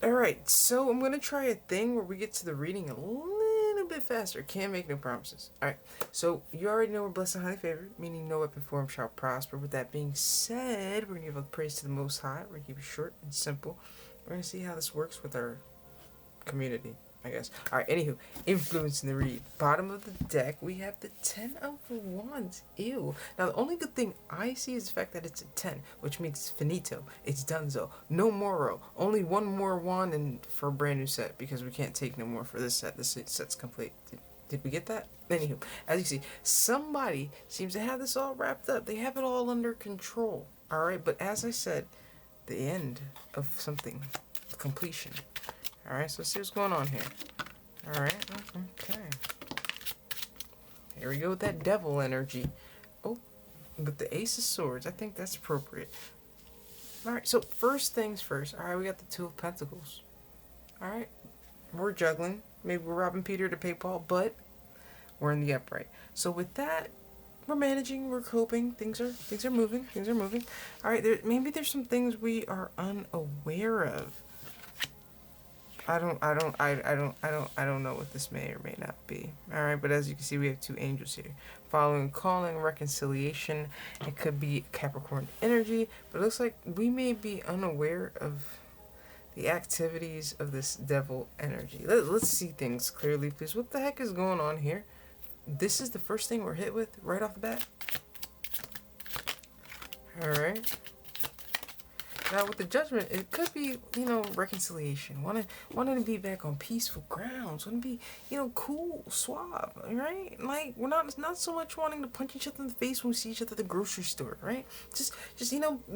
Alright, so I'm going to try a thing where we get to the reading a little bit faster. Can't make no promises. Alright, so you already know we're blessed and highly favored, meaning no weapon formed shall prosper. With that being said, we're going to give a praise to the Most High. We're going to keep it short and simple. We're going to see how this works with our community, I guess. Alright, anywho, influence in the read. Bottom of the deck, we have the 10 of Wands. Ew. Now, the only good thing I see is the fact that it's a 10, which means it's finito. It's donezo. No moro. Only one more wand and for a brand new set, because we can't take no more for this set. This set's complete. Did we get that? Anywho, as you see, somebody seems to have this all wrapped up. They have it all under control. Alright, but as I said, the end of something. Completion. Alright, so let's see what's going on here. Alright, okay. Here we go with that devil energy. Oh, with the Ace of Swords. I think that's appropriate. Alright, so first things first. Alright, we got the Two of Pentacles. Alright, we're juggling. Maybe we're robbing Peter to pay Paul, but we're in the upright. So with that, we're managing, we're coping. Things are moving. Alright, maybe there's some things we are unaware of. I don't know what this may or may not be. Alright, but as you can see, we have two angels here. Following, calling, reconciliation. It could be Capricorn energy, but it looks like we may be unaware of the activities of this devil energy. Let's see things clearly, please. What the heck is going on here? This is the first thing we're hit with right off the bat. Alright. Now with the Judgment, it could be, reconciliation. Wanting to be back on peaceful grounds. Want to be, cool, suave, right? Like, we're not so much wanting to punch each other in the face when we see each other at the grocery store, right? Just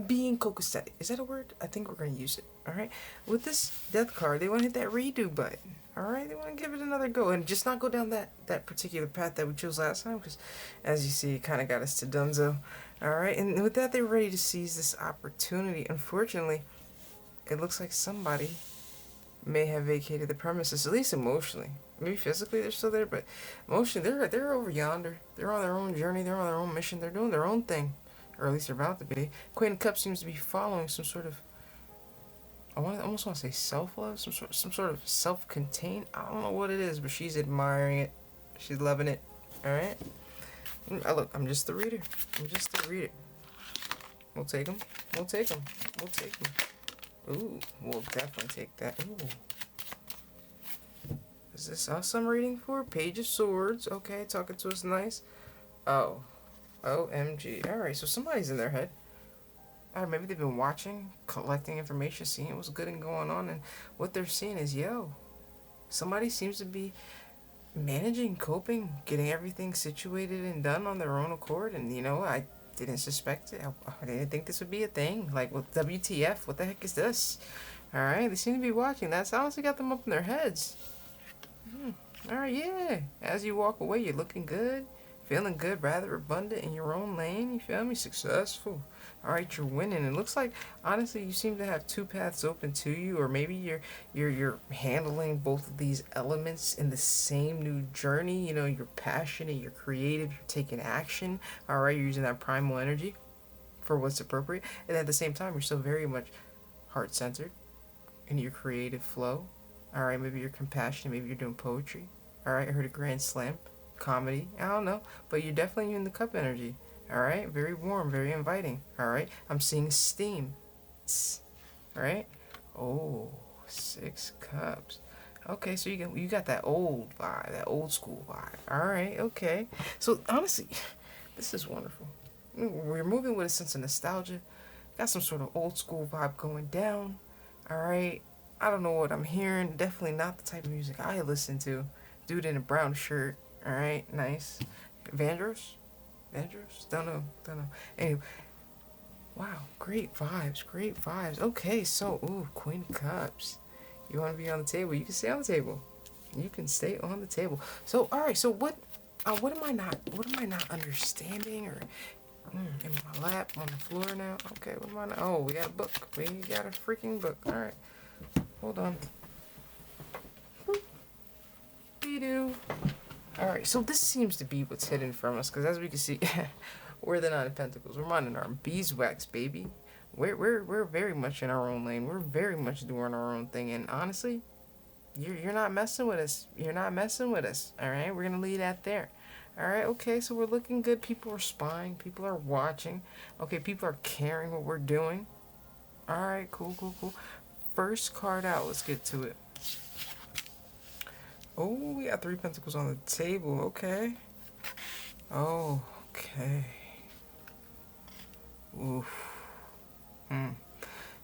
being copacetic. Is that a word? I think we're going to use it, alright? With this Death card, they want to hit that redo button, alright? They want to give it another go and just not go down that particular path that we chose last time, because as you see, it kind of got us to Dunzo. Alright, and with that, they're ready to seize this opportunity. Unfortunately, it looks like somebody may have vacated the premises, at least emotionally. Maybe physically they're still there, but emotionally, they're over yonder. They're on their own journey, they're on their own mission, they're doing their own thing. Or at least they're about to be. Queen of Cups seems to be following some sort of, I almost want to say self-love, some sort of self-contained. I don't know what it is, but she's admiring it. She's loving it. Alright? Look, I'm just the reader. We'll take them. Ooh, we'll definitely take that. Ooh. Is this us I'm reading for? Page of Swords. Okay, talking to us nice. Oh. OMG. Alright, so somebody's in their head. Alright, maybe they've been watching, collecting information, seeing what's good and going on, and what they're seeing is, somebody seems to be managing, coping, getting everything situated and done on their own accord. And I didn't suspect it. I didn't think this would be a thing. Like, with WTF, what the heck is this? Alright, they seem to be watching. That's honestly got them up in their heads. Alright, yeah. As you walk away, you're looking good, feeling good, rather abundant in your own lane. You feel me? Successful. Alright, you're winning. It looks like, honestly, you seem to have two paths open to you, or maybe you're handling both of these elements in the same new journey. You're passionate, you're creative, you're taking action. Alright, you're using that primal energy for what's appropriate. And at the same time, you're still very much heart-centered in your creative flow. Alright, maybe you're compassionate, maybe you're doing poetry. Alright, I heard a grand slam, comedy, I don't know. But you're definitely in the cup energy. Alright, very warm, very inviting. Alright, I'm seeing steam. Alright, oh, 6 cups. Okay, so you got that old vibe, that old school vibe. Alright, okay. So honestly, this is wonderful. We're moving with a sense of nostalgia. Got some sort of old school vibe going down. Alright, I don't know what I'm hearing. Definitely not the type of music I listen to. Dude in a brown shirt. Alright, nice. Vandross? Don't know. Anyway, wow, great vibes. Okay, so, Queen of Cups. You want to be on the table? You can stay on the table. So, alright, so what am I not understanding? Or, in my lap, on the floor now? Okay, what am I not? Oh, we got a book. We got a freaking book. Alright, hold on. We do. Alright, so this seems to be what's hidden from us, because as we can see, we're the Nine of Pentacles. We're minding our beeswax, baby. We're very much in our own lane. We're very much doing our own thing. And honestly, you're not messing with us. You're not messing with us. All right, we're gonna leave that there. All right, okay. So we're looking good. People are spying. People are watching. Okay, people are caring what we're doing. All right, cool, cool, cool. First card out. Let's get to it. Oh, we got 3 pentacles on the table. Okay. Oh, okay. Oof.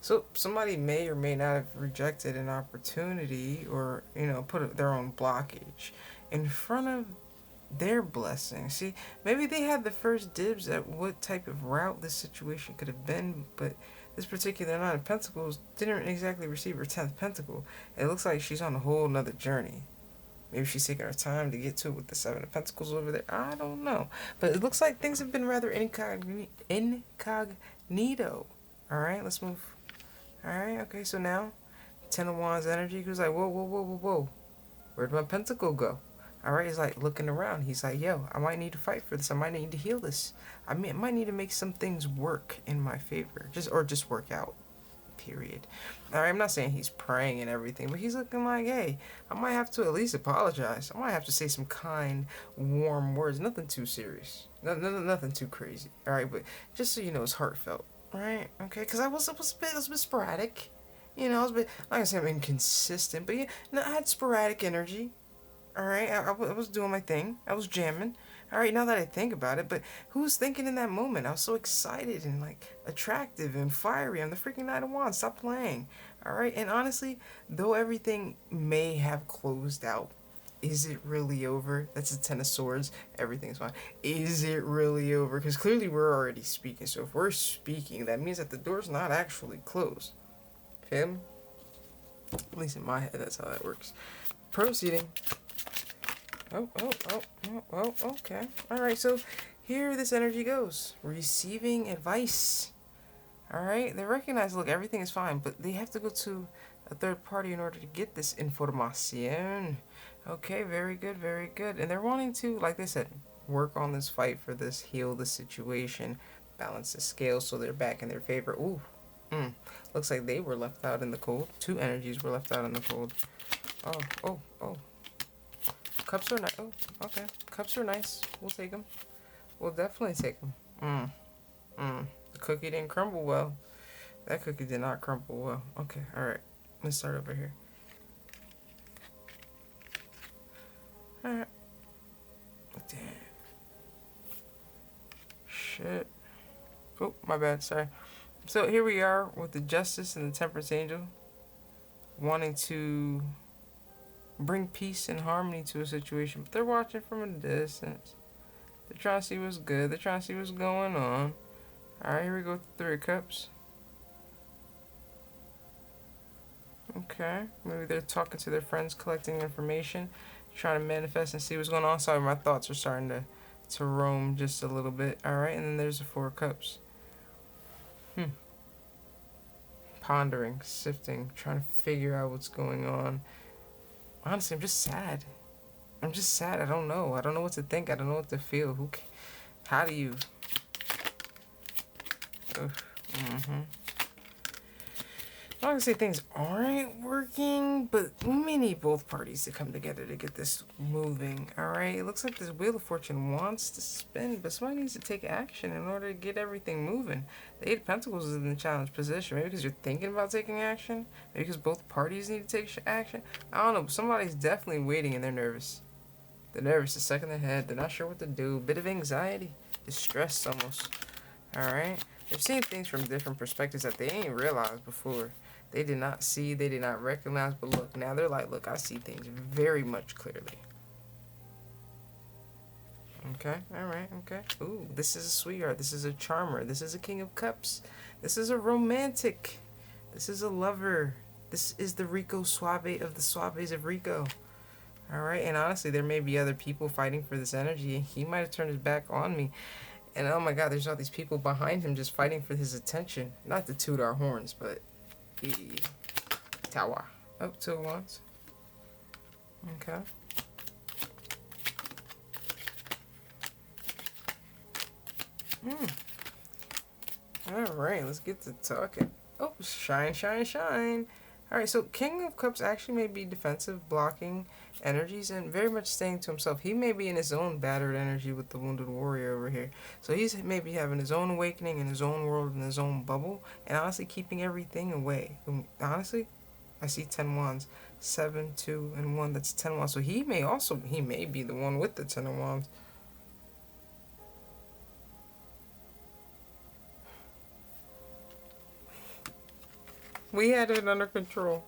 So somebody may or may not have rejected an opportunity or, put their own blockage in front of their blessing. See, maybe they had the first dibs at what type of route this situation could have been, but this particular Nine of Pentacles didn't exactly receive her 10th pentacle. It looks like she's on a whole nother journey. Maybe she's taking her time to get to it with the Seven of Pentacles over there. I don't know. But it looks like things have been rather incognito. Alright, let's move. Alright, okay, so now 10 of Wands energy goes like, whoa, whoa, whoa, whoa, whoa. Where'd my pentacle go? Alright, he's like looking around. He's like, yo, I might need to fight for this. I might need to heal this. I might need to make some things work in my favor. Just work out. Period. Alright, I'm not saying he's praying and everything, but he's looking like, hey, I might have to at least apologize. I might have to say some kind, warm words. Nothing too serious. Nothing too crazy. Alright, but just so you know, it's heartfelt. Right? Okay, because I was a bit sporadic. I was a bit, I'm not gonna say I'm inconsistent, but yeah, no, I had sporadic energy. Alright, I was doing my thing. I was jamming. Alright, now that I think about it, but who was thinking in that moment? I was so excited and like attractive and fiery. I'm the freaking Knight of Wands. Stop playing. Alright, and honestly, though everything may have closed out, is it really over? That's the Ten of Swords. Everything's fine. Is it really over? Because clearly we're already speaking. So if we're speaking, that means that the door's not actually closed. Feel me? At least in my head, that's how that works. Proceeding. Oh, okay. Alright, so here this energy goes. Receiving advice. Alright, they recognize, look, everything is fine, but they have to go to a third party in order to get this information. Okay, very good, very good. And they're wanting to, like they said, work on this fight for this, heal the situation, balance the scales so they're back in their favor. Ooh, looks like they were left out in the cold. 2 energies were left out in the cold. Oh. Cups are nice. Oh, okay. Cups are nice. We'll take them. We'll definitely take them. The cookie didn't crumble well. That cookie did not crumble well. Okay, alright. Let's start over here. Alright. Damn. Shit. Oh, my bad. Sorry. So here we are with the Justice and the Temperance Angel. Wanting to bring peace and harmony to a situation. But they're watching from a distance. They're trying to see what's good. They're trying to see what's going on. Alright, here we go with the 3 of Cups. Okay. Maybe they're talking to their friends, collecting information, trying to manifest and see what's going on. Sorry, my thoughts are starting to roam just a little bit. Alright, and then there's the 4 of Cups. Pondering, sifting, trying to figure out what's going on. Honestly, I'm just sad. I don't know. I don't know what to think. I don't know what to feel. How do you... I'm not gonna say things aren't working, but we need both parties to come together to get this moving, alright? It looks like this Wheel of Fortune wants to spin, but somebody needs to take action in order to get everything moving. The 8 of Pentacles is in the challenge position. Maybe because you're thinking about taking action? Maybe because both parties need to take action? I don't know, but somebody's definitely waiting and they're nervous. They're nervous, they're stuck in their head, they're not sure what to do. A bit of anxiety, distress almost, alright? They're seeing things from different perspectives that they ain't realized before. They did not see, they did not recognize, but look, now they're like, look, I see things very much clearly. Okay, alright, okay. Ooh, this is a sweetheart, this is a charmer, this is a King of Cups, this is a romantic, this is a lover, this is the Rico Suave of the Suaves of Rico. Alright, and honestly, there may be other people fighting for this energy. He might have turned his back on me. And oh my god, there's all these people behind him just fighting for his attention. Not to toot our horns, but... Tower. Oh, 2 of Wands. Okay. Alright, let's get to talking. Oh, shine, shine, shine. Alright, so King of Cups actually may be defensive, blocking energies, and very much staying to himself. He may be in his own battered energy with the Wounded Warrior over here. So he's maybe having his own awakening in his own world, in his own bubble, and honestly keeping everything away. And honestly, I see 10 wands. 7, 2, and 1. That's 10 wands. So he may be the one with the 10 of wands. We had it under control.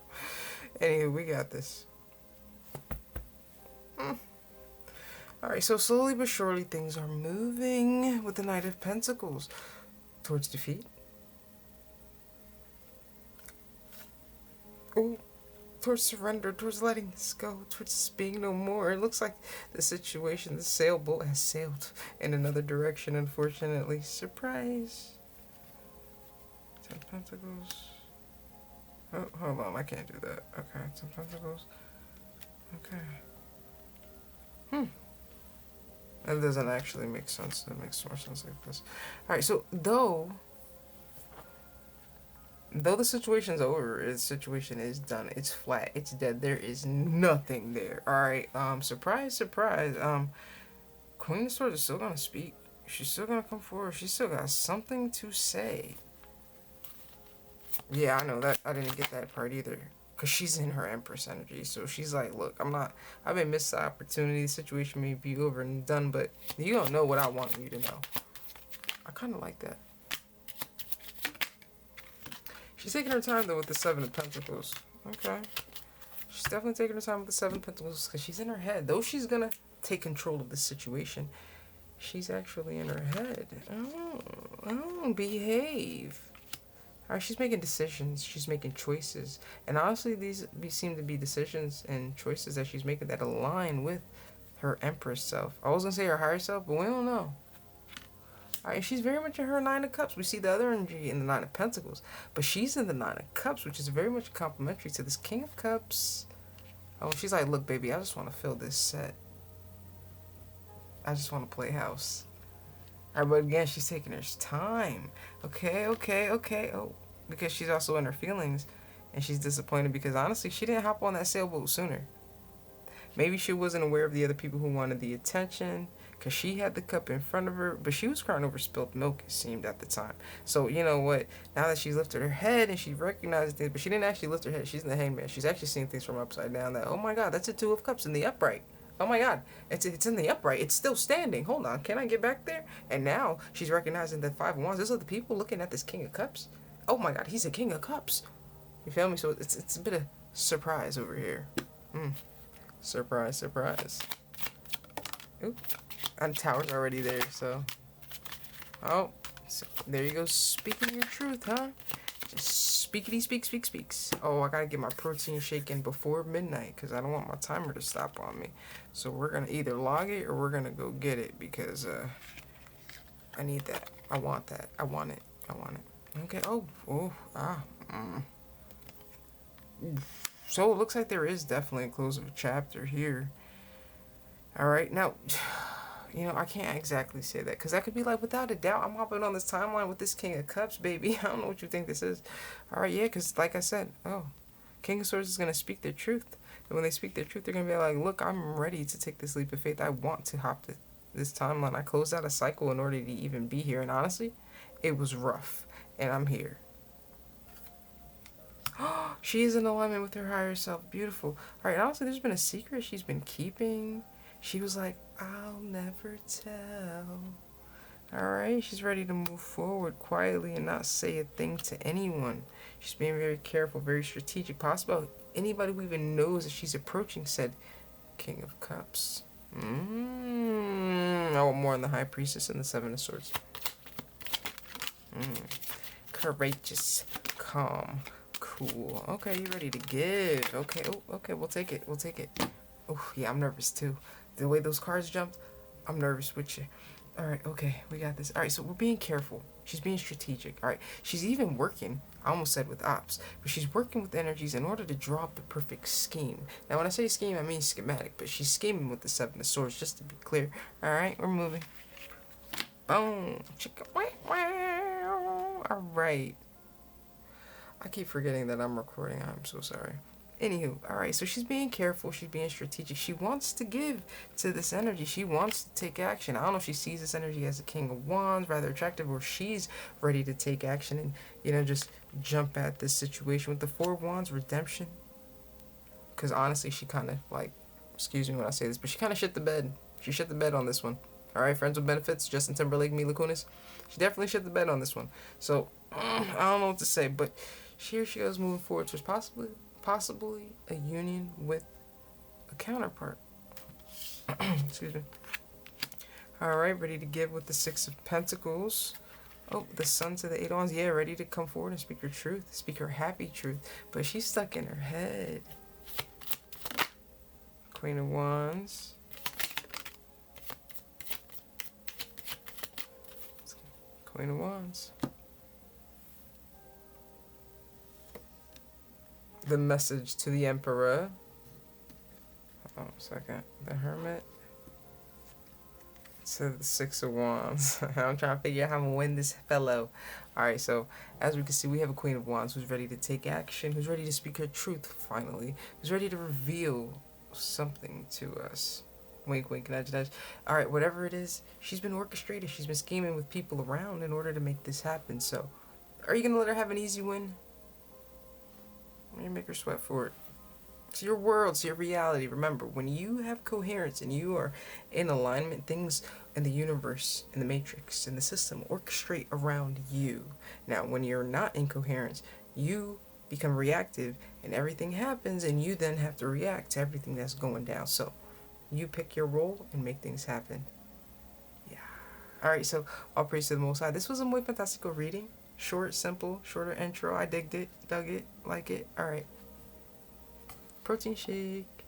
Anywho, we got this. Alright, so slowly but surely things are moving with the Knight of Pentacles towards defeat. Oh, towards surrender, towards letting this go, towards being no more. It looks like the situation, the sailboat has sailed in another direction, unfortunately. Surprise. 10 Pentacles. Oh, hold on, I can't do that. Okay, 10 Pentacles. Okay. That doesn't actually make sense. That makes more sense like this. Alright, so though the situation's over, the situation is done. It's flat. It's dead. There is nothing there. Alright, surprise, surprise. Queen of Swords is still gonna speak. She's still gonna come forward. She's still got something to say. Yeah, I know that. I didn't get that part either. Because she's in her Empress energy. So she's like, look, I've been missed the opportunity. The situation may be over and done, but you don't know what I want you to know. I kind of like that. She's taking her time, though, with the 7 of Pentacles. Okay. She's definitely taking her time with the 7 of Pentacles because she's in her head. Though she's going to take control of the situation, she's actually in her head. Oh, behave. Alright, she's making decisions. She's making choices. And honestly, these seem to be decisions and choices that she's making that align with her Empress self. I was going to say her higher self, but we don't know. Alright, she's very much in her 9 of Cups. We see the other energy in the 9 of Pentacles. But she's in the 9 of Cups, which is very much complementary to this King of Cups. Oh, she's like, look, baby, I just want to fill this set. I just want to play house. Alright, but again, she's taking her time. Okay. Oh, because she's also in her feelings. And she's disappointed because, honestly, she didn't hop on that sailboat sooner. Maybe she wasn't aware of the other people who wanted the attention. Because she had the cup in front of her. But she was crying over spilled milk, it seemed, at the time. So, you know what? Now that she's lifted her head and she recognized things. But she didn't actually lift her head. She's in the hangman. She's actually seeing things from upside down. That, oh my God, that's a 2 of Cups in the upright. Oh my God, it's in the upright. It's still standing. Hold on, can I get back there? And now she's recognizing the 5 of Wands. Those are the people looking at this King of Cups. Oh my God, he's a King of Cups. You feel me? So it's a bit of surprise over here. Surprise, surprise. Oop. And Tower's already there, so. Oh, so there you go. Speaking your truth, huh? Just speaks. Oh, I gotta get my protein shaken before midnight because I don't want my timer to stop on me. So we're gonna either log it or we're gonna go get it because I need that. I want that. I want it. Okay. So it looks like there is definitely a close of a chapter here. All right, now. You know, I can't exactly say that because that could be like, without a doubt, I'm hopping on this timeline with this King of Cups, baby. I don't know what you think this is. All right, yeah, because like I said, King of Swords is going to speak their truth. And when they speak their truth, they're going to be like, look, I'm ready to take this leap of faith. I want to hop this timeline. I closed out a cycle in order to even be here. And honestly, it was rough. And I'm here. She is in alignment with her higher self. Beautiful. All right, honestly, there's been a secret she's been keeping. She was like, I'll never tell. Alright, she's ready to move forward quietly and not say a thing to anyone. She's being very careful, very strategic. Possible anybody who even knows that she's approaching said King of Cups. I want more on the High Priestess and the 7 of Swords. Courageous, calm, cool. Okay, you ready to give. Okay, we'll take it. Oh, yeah, I'm nervous too. The way those cards jumped, I'm nervous with you. Alright, okay, we got this. Alright, so we're being careful. She's being strategic. Alright, she's even working, I almost said with ops, but she's working with energies in order to draw up the perfect scheme. Now, when I say scheme, I mean schematic, but she's scheming with the 7 of Swords, just to be clear. Alright, we're moving. Boom. Chicka. All right. I keep forgetting that I'm recording. I'm so sorry. Anywho, all right. So she's being careful. She's being strategic. She wants to give to this energy. She wants to take action. I don't know if she sees this energy as a King of Wands, rather attractive, or she's ready to take action and just jump at this situation with the Four of Wands, redemption. Because honestly, she kind of like, excuse me when I say this, but she kind of shit the bed. She shit the bed on this one. All right, friends with benefits, Justin Timberlake, Mila Kunis. She definitely shit the bed on this one. So I don't know what to say, but here she goes moving forward towards possibly a union with a counterpart. Excuse me. All right, ready to give with the Six of Pentacles. Oh, the Sun to the Eight of Wands. Yeah, ready to come forward and speak her truth, speak her happy truth. But she's stuck in her head. Queen of Wands. Queen of Wands. The message to the Emperor. Oh, a second. The Hermit. To the Six of Wands. I'm trying to figure out how I'm going to win this fellow. Alright, so as we can see, we have a Queen of Wands who's ready to take action, who's ready to speak her truth, finally. Who's ready to reveal something to us. Wink, wink, nudge, nudge. Alright, whatever it is, she's been orchestrated. She's been scheming with people around in order to make this happen. So, are you going to let her have an easy win? Or you make her sweat for it? It's your world, it's your reality. Remember, when you have coherence and you are in alignment, things in the universe, in the matrix, in the system orchestrate around you. Now, when you're not in coherence, you become reactive and everything happens and you then have to react to everything that's going down. So, you pick your role and make things happen. Yeah. Alright, so all praise to the Most High. This was a muy fantastical reading. Short, simple, shorter intro. I digged it, dug it, like it. Alright. Protein shake.